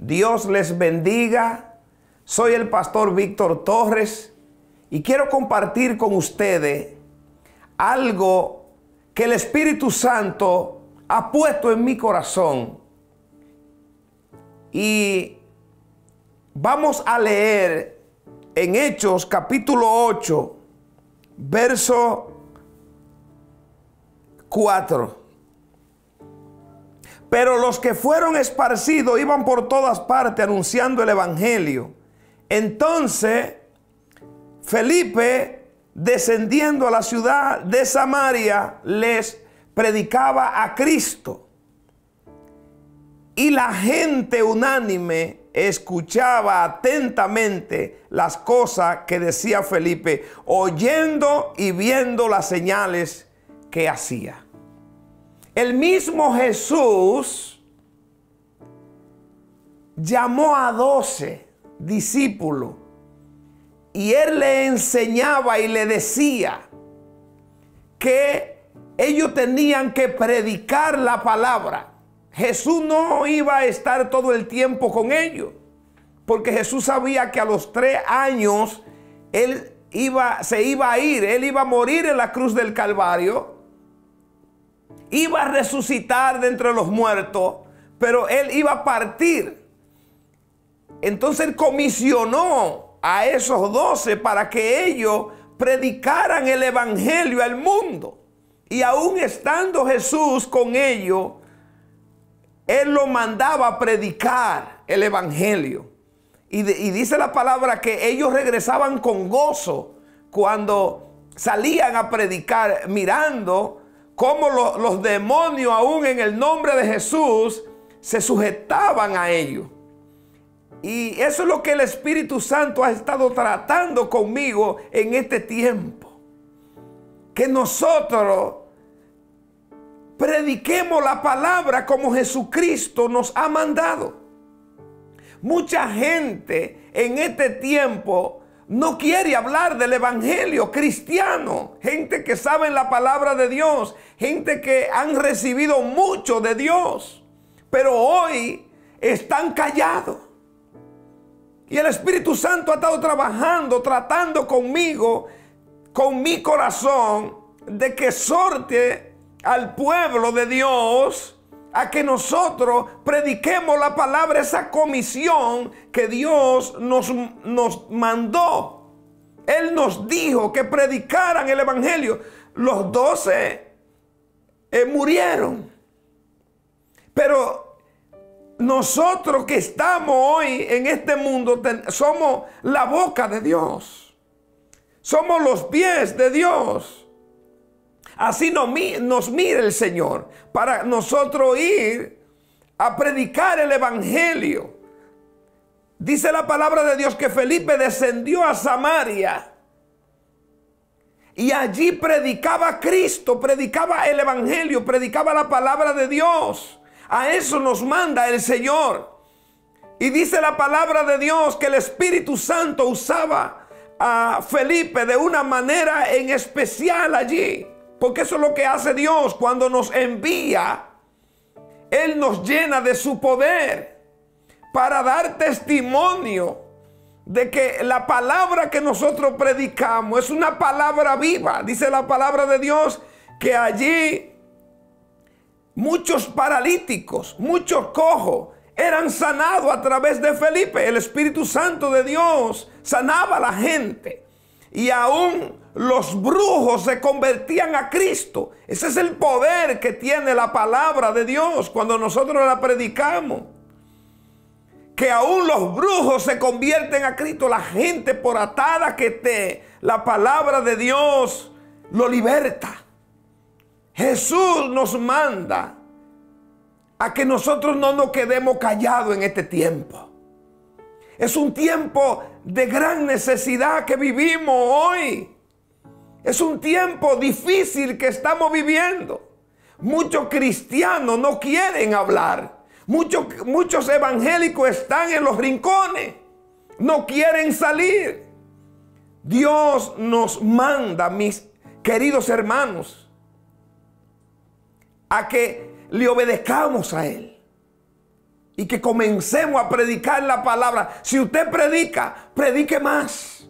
Dios les bendiga. Soy el pastor Víctor Torres y quiero compartir con ustedes algo que el Espíritu Santo ha puesto en mi corazón. Y vamos a leer en Hechos capítulo 8, verso 4. Pero los que fueron esparcidos iban por todas partes anunciando el evangelio. Entonces Felipe, descendiendo a la ciudad de Samaria, les predicaba a Cristo. Y la gente unánime escuchaba atentamente las cosas que decía Felipe, oyendo y viendo las señales que hacía. El mismo Jesús llamó a 12 discípulos y él le enseñaba y le decía que ellos tenían que predicar la palabra. Jesús no iba a estar todo el tiempo con ellos, porque Jesús sabía que a los 3 años él se iba a ir, él iba a morir en la cruz del Calvario, iba a resucitar de entre los muertos, pero él iba a partir. Entonces él comisionó a esos 12 para que ellos predicaran el evangelio al mundo. Y aún estando Jesús con ellos, él lo mandaba a predicar el evangelio. Y dice la palabra que ellos regresaban con gozo cuando salían a predicar, mirando cómo los demonios, aún en el nombre de Jesús, se sujetaban a ellos. Y eso es lo que el Espíritu Santo ha estado tratando conmigo en este tiempo. Que nosotros prediquemos la palabra como Jesucristo nos ha mandado. Mucha gente en este tiempo no quiere hablar del evangelio cristiano. Gente que sabe la palabra de Dios, gente que han recibido mucho de Dios, pero hoy están callados. Y el Espíritu Santo ha estado trabajando, tratando conmigo, con mi corazón, de que exhorte al pueblo de Dios a que nosotros prediquemos la palabra, esa comisión que Dios nos mandó. Él nos dijo que predicaran el evangelio. Los 12 murieron. Pero nosotros que estamos hoy en este mundo somos la boca de Dios. Somos los pies de Dios. Así nos mira el Señor para nosotros ir a predicar el evangelio. Dice la palabra de Dios que Felipe descendió a Samaria y allí predicaba a Cristo, predicaba el evangelio, predicaba la palabra de Dios. A eso nos manda el Señor. Y dice la palabra de Dios que el Espíritu Santo usaba a Felipe de una manera en especial allí. Porque eso es lo que hace Dios cuando nos envía. Él nos llena de su poder para dar testimonio de que la palabra que nosotros predicamos es una palabra viva. Dice la palabra de Dios que allí muchos paralíticos, muchos cojos eran sanados a través de Felipe. El Espíritu Santo de Dios sanaba a la gente. Y aún los brujos se convertían a Cristo. Ese es el poder que tiene la palabra de Dios cuando nosotros la predicamos. Que aún los brujos se convierten a Cristo. La gente por atada que esté, la palabra de Dios lo liberta. Jesús nos manda a que nosotros no nos quedemos callados en este tiempo. Es un tiempo de gran necesidad que vivimos hoy. Es un tiempo difícil que estamos viviendo. Muchos cristianos no quieren hablar. Muchos evangélicos están en los rincones. No quieren salir. Dios nos manda, mis queridos hermanos, a que le obedezcamos a Él. y que comencemos a predicar la palabra. Si usted predica, predique más.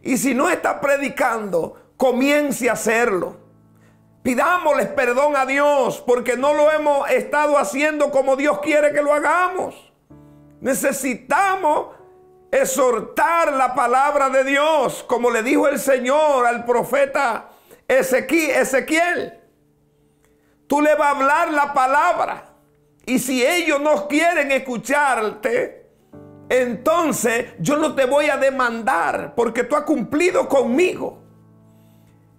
Y si no está predicando, comience a hacerlo. Pidámosles perdón a Dios porque no lo hemos estado haciendo como Dios quiere que lo hagamos. Necesitamos exhortar la palabra de Dios, como le dijo el Señor al profeta Ezequiel. Tú le vas a hablar la palabra, y si ellos no quieren escucharte, entonces yo no te voy a demandar porque tú has cumplido conmigo.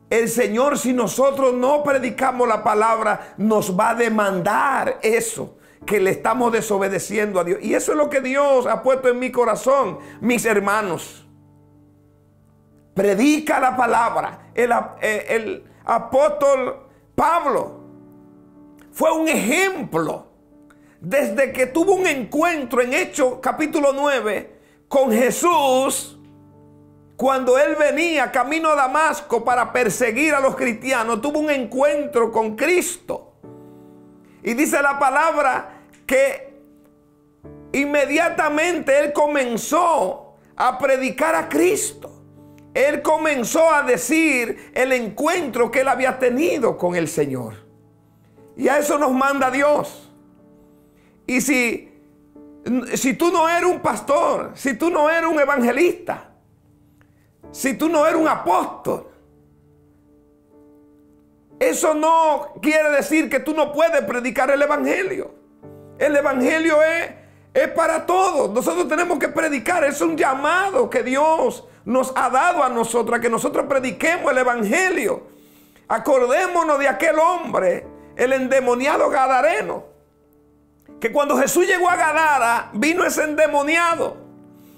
El Señor, si nosotros no predicamos la palabra, nos va a demandar eso, que le estamos desobedeciendo a Dios. Y eso es lo que Dios ha puesto en mi corazón, mis hermanos. Predica la palabra. El apóstol Pablo fue un ejemplo desde que tuvo un encuentro en Hechos capítulo 9 con Jesús. Cuando él venía camino a Damasco para perseguir a los cristianos, tuvo un encuentro con Cristo. Y dice la palabra que inmediatamente él comenzó a predicar a Cristo. Él comenzó a decir el encuentro que él había tenido con el Señor. Y a eso nos manda Dios. Y si tú no eres un pastor, si tú no eres un evangelista, si tú no eres un apóstol, eso no quiere decir que tú no puedes predicar el evangelio. El evangelio es para todos. Nosotros tenemos que predicar. Es un llamado que Dios nos ha dado a nosotros, a que nosotros prediquemos el evangelio. Acordémonos de aquel hombre, el endemoniado gadareno, que cuando Jesús llegó a Gadara, vino ese endemoniado.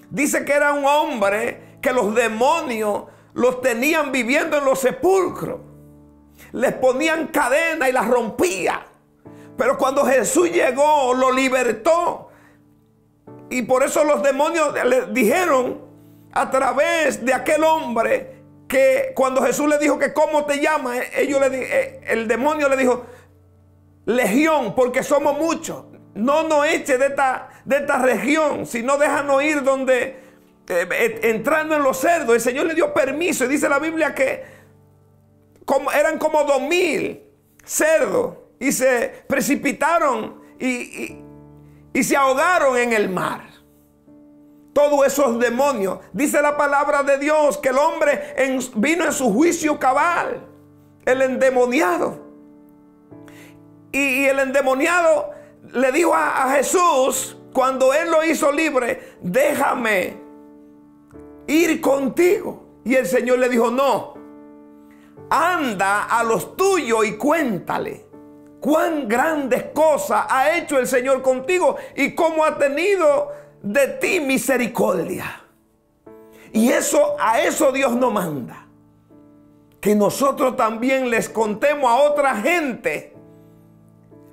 Dice que era un hombre que los demonios los tenían viviendo en los sepulcros. Les ponían cadena y las rompía. Pero cuando Jesús llegó, lo libertó. Y por eso los demonios le dijeron a través de aquel hombre que cuando Jesús le dijo que ¿cómo te llamas? El demonio le dijo, Legión, porque somos muchos. No nos eche de esta región, sino déjanos ir donde... entrando en los cerdos. El Señor le dio permiso y dice la Biblia que eran como 2000 cerdos y se precipitaron y se ahogaron en el mar. Todos esos demonios, dice la palabra de Dios, que el hombre vino en su juicio cabal, el endemoniado. Y el endemoniado le dijo a Jesús, cuando él lo hizo libre, déjame ir contigo. Y el Señor le dijo, no, anda a los tuyos y cuéntale cuán grandes cosas ha hecho el Señor contigo y cómo ha tenido de ti misericordia. Y a eso Dios nos manda, que nosotros también les contemos a otra gente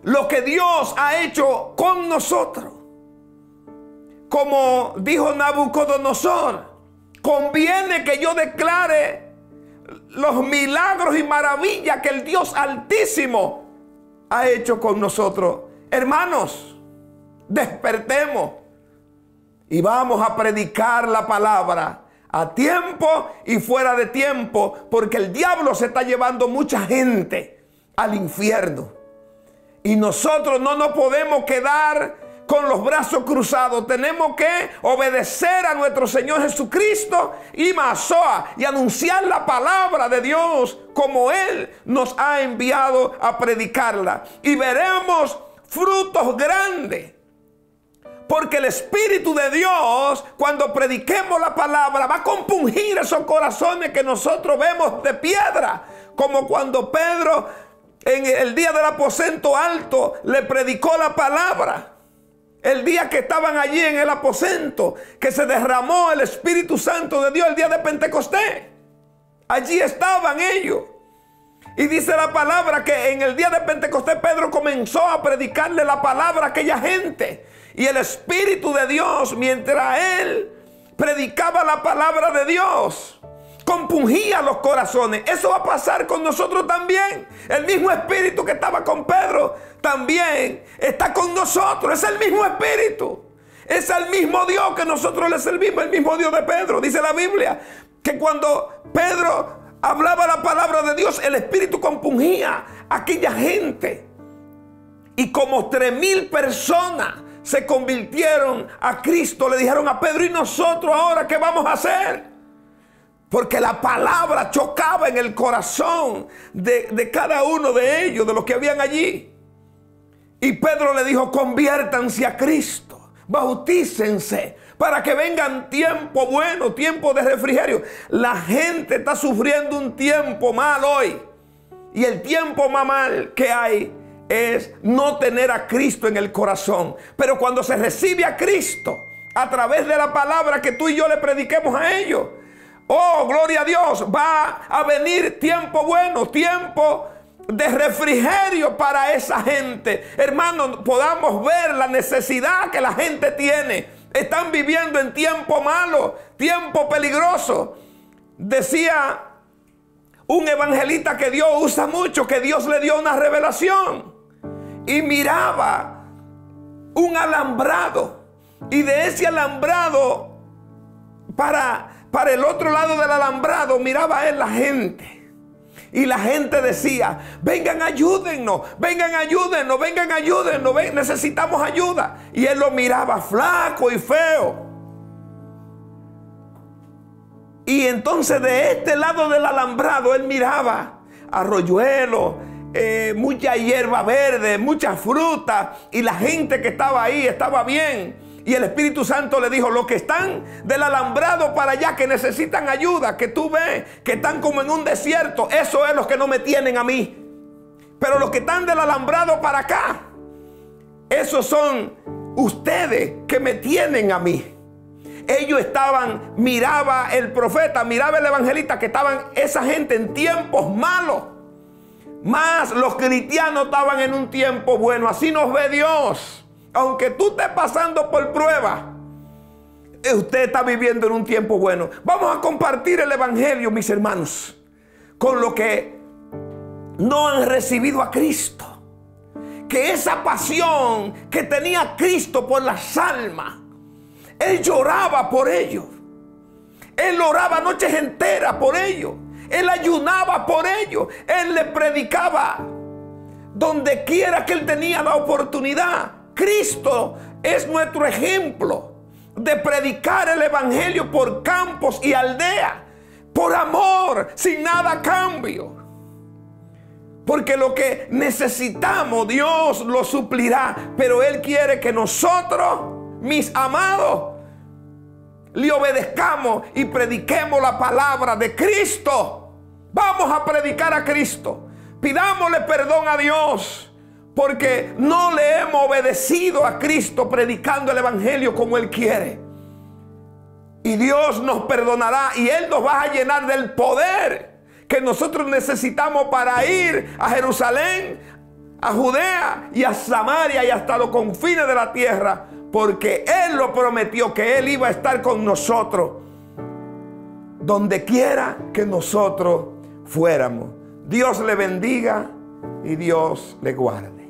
lo que Dios ha hecho con nosotros. Como dijo Nabucodonosor, conviene que yo declare los milagros y maravillas que el Dios Altísimo ha hecho con nosotros. Hermanos, despertemos y vamos a predicar la palabra a tiempo y fuera de tiempo, porque el diablo se está llevando mucha gente al infierno. Y nosotros no nos podemos quedar con los brazos cruzados. Tenemos que obedecer a nuestro Señor Jesucristo y Masoa y anunciar la palabra de Dios como Él nos ha enviado a predicarla. Y veremos frutos grandes. Porque el Espíritu de Dios, cuando prediquemos la palabra, va a compungir esos corazones que nosotros vemos de piedra. Como cuando Pedro, en el día del aposento alto, le predicó la palabra. El día que estaban allí en el aposento, que se derramó el Espíritu Santo de Dios, el día de Pentecostés. Allí estaban ellos. Y dice la palabra que en el día de Pentecostés Pedro comenzó a predicarle la palabra a aquella gente. Y el Espíritu de Dios, mientras él predicaba la palabra de Dios, compungía los corazones. Eso va a pasar con nosotros también. El mismo espíritu que estaba con Pedro también está con nosotros. Es el mismo espíritu. Es el mismo Dios que nosotros le servimos, el mismo Dios de Pedro. Dice la Biblia que cuando Pedro hablaba la palabra de Dios, el espíritu compungía a aquella gente. Y como 3,000 personas se convirtieron a Cristo. Le dijeron a Pedro: ¿y nosotros ahora qué vamos a hacer? Porque la palabra chocaba en el corazón de cada uno de ellos, de los que habían allí. Y Pedro le dijo: conviértanse a Cristo, bautícense, para que vengan tiempo bueno, tiempo de refrigerio. La gente está sufriendo un tiempo mal hoy. Y el tiempo más mal que hay es no tener a Cristo en el corazón. Pero cuando se recibe a Cristo a través de la palabra que tú y yo le prediquemos a ellos, oh, gloria a Dios, va a venir tiempo bueno, tiempo de refrigerio para esa gente. Hermanos, podamos ver la necesidad que la gente tiene. Están viviendo en tiempo malo, tiempo peligroso. Decía un evangelista que Dios usa mucho, que Dios le dio una revelación y miraba un alambrado, y de ese alambrado para el otro lado del alambrado miraba a él la gente. Y la gente decía: vengan, ayúdennos, vengan, ayúdennos, vengan, ayúdennos, necesitamos ayuda. Y él lo miraba flaco y feo. Y entonces de este lado del alambrado él miraba arroyuelos, mucha hierba verde, mucha fruta, y la gente que estaba ahí estaba bien. Y el Espíritu Santo le dijo: los que están del alambrado para allá, que necesitan ayuda, que tú ves que están como en un desierto, eso es los que no me tienen a mí. Pero los que están del alambrado para acá, esos son ustedes que me tienen a mí. Ellos estaban, miraba el profeta, miraba el evangelista, que estaban esa gente en tiempos malos. Más los cristianos estaban en un tiempo bueno. Así nos ve Dios. Aunque tú estés pasando por prueba, usted está viviendo en un tiempo bueno. Vamos a compartir el evangelio, mis hermanos, con los que no han recibido a Cristo. Que esa pasión que tenía Cristo por las almas, Él lloraba por ellos. Él oraba noches enteras por ellos. Él ayunaba por ellos. Él le predicaba donde quiera que Él tenía la oportunidad. Cristo es nuestro ejemplo de predicar el evangelio por campos y aldeas, por amor, sin nada a cambio. Porque lo que necesitamos, Dios lo suplirá. Pero Él quiere que nosotros, mis amados, le obedezcamos y prediquemos la palabra de Cristo. Vamos a predicar a Cristo. Pidámosle perdón a Dios, porque no le hemos obedecido a Cristo predicando el evangelio como Él quiere. Y Dios nos perdonará y Él nos va a llenar del poder que nosotros necesitamos para ir a Jerusalén, a Judea y a Samaria y hasta los confines de la tierra. Porque Él lo prometió, que Él iba a estar con nosotros donde quiera que nosotros fuéramos. Dios le bendiga y Dios le guarde.